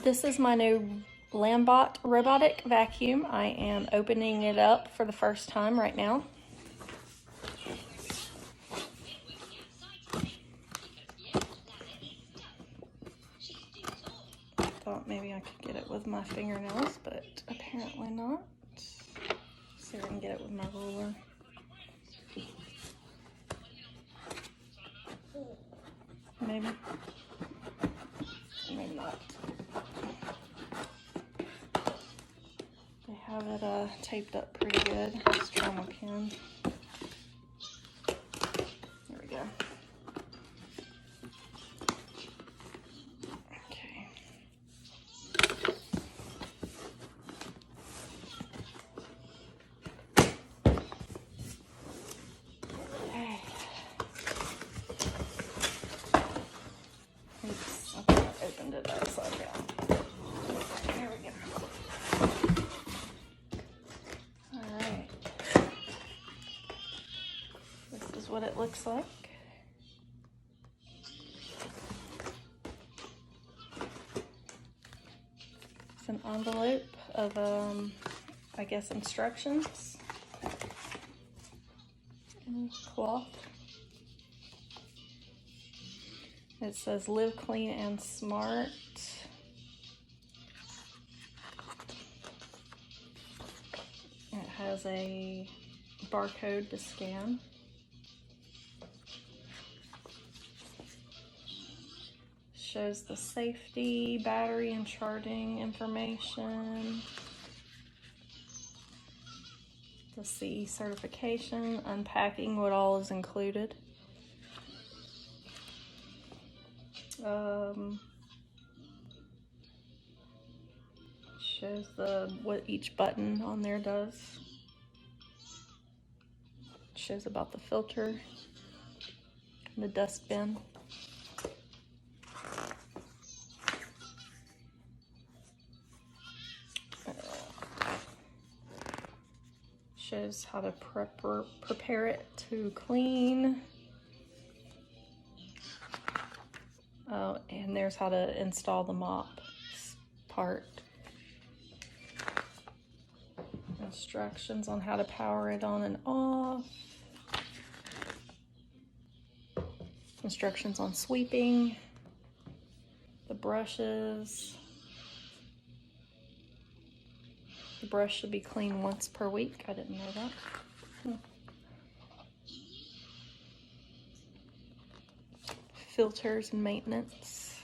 This is my new LAMBOT robotic vacuum. I am opening it up for the first time right now. Thought maybe I could get it with my fingernails, but apparently not. See if I can get it with my ruler. Maybe. Maybe not. They have it taped up pretty good. Let's try my pen. There we go. Okay. Okay. Oops, I think I opened it upside down. There we go. Alright. This is what it looks like. It's an envelope of, I guess, instructions. And cloth. It says live clean and smart. It has a barcode to scan. Shows the safety, battery and charging information. The CE certification, unpacking what all is included. Shows what each button on there does. Shows about the filter, the dust bin. Shows how to prepare it to clean. Oh, and there's how to install the mop part. Instructions on how to power it on and off. Instructions on sweeping. The brushes. The brush should be cleaned once per week. I didn't know that. Filters and maintenance.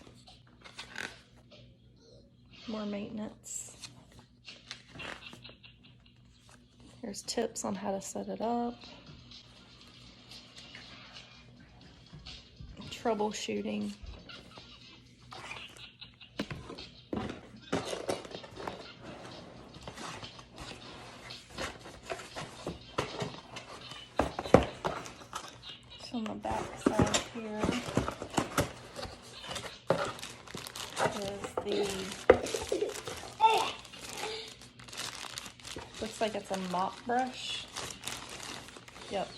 More maintenance. There's tips on how to set it up. Troubleshooting. So on the back side here is looks like it's a mop brush. Yep.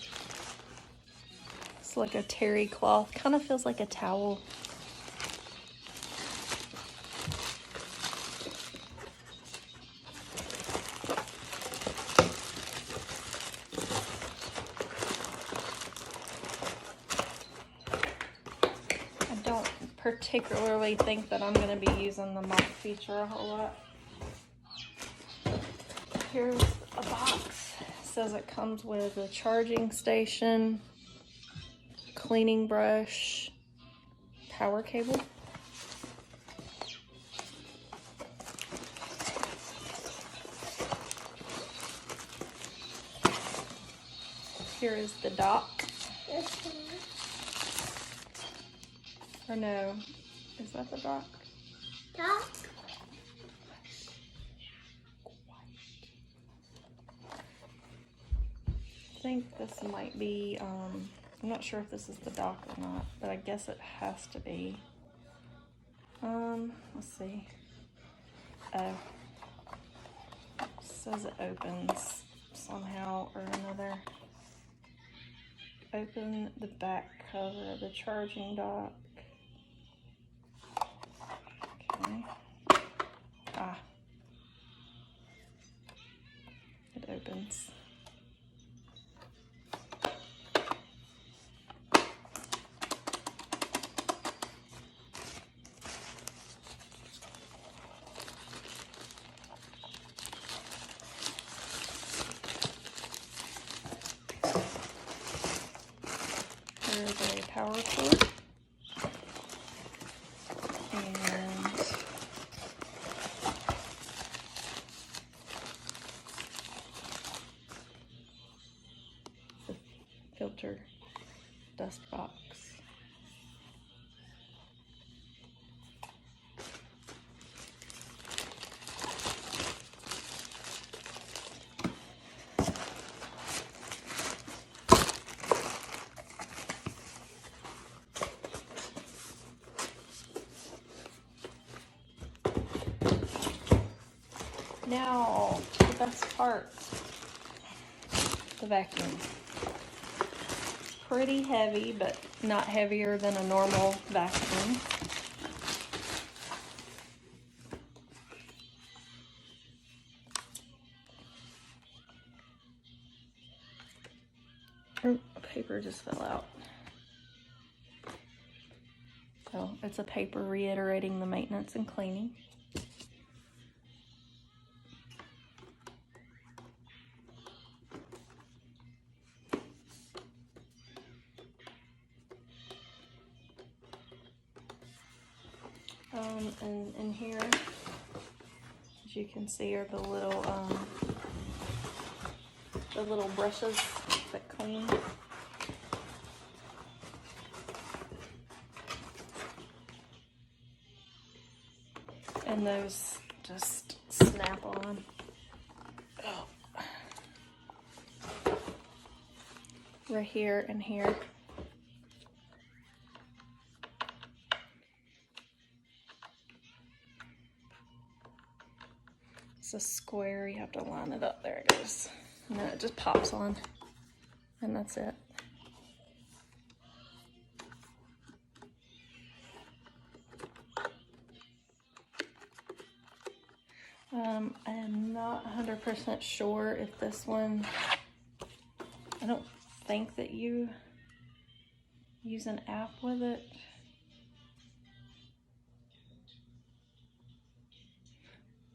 It's like a terry cloth. Kind of feels like a towel. I don't particularly think that I'm going to be using the mop feature a whole lot. Here's a box. It says it comes with a charging station, cleaning brush, power cable. Here is the dock. Or no, is that the dock? Dock? I think this might be, I'm not sure if this is the dock or not, but I guess it has to be. Let's see. Oh. It says it opens somehow or another. Open the back cover of the charging dock. Okay. Ah, it opens. There's a power cord. And the filter dust box. Now, the best part, the vacuum. Pretty heavy, but not heavier than a normal vacuum. Oh, paper just fell out. So it's a paper reiterating the maintenance and cleaning. And in here, as you can see, are the little brushes that clean. And those just snap on. Oh. Right here and here. It's a square, you have to line it up. There it goes. And then it just pops on. And that's it. I am not 100% sure if this one, I don't think that you use an app with it.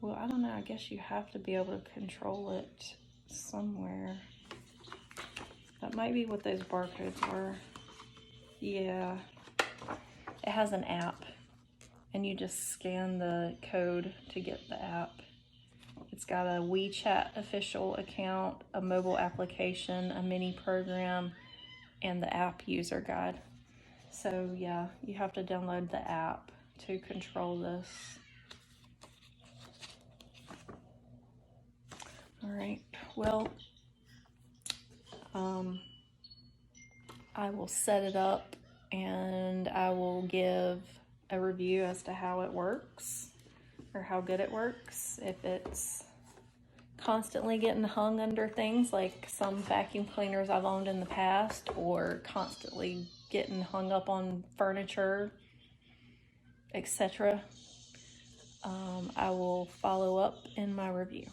Well, I don't know, I guess you have to be able to control it somewhere. That might be what those barcodes were. Yeah, it has an app, and you just scan the code to get the app. It's got a WeChat official account, a mobile application, a mini program, and the app user guide. So yeah, you have to download the app to control this. All right, well, I will set it up and I will give a review as to how it works or how good it works. If it's constantly getting hung under things like some vacuum cleaners I've owned in the past, or constantly getting hung up on furniture, etc., I will follow up in my review.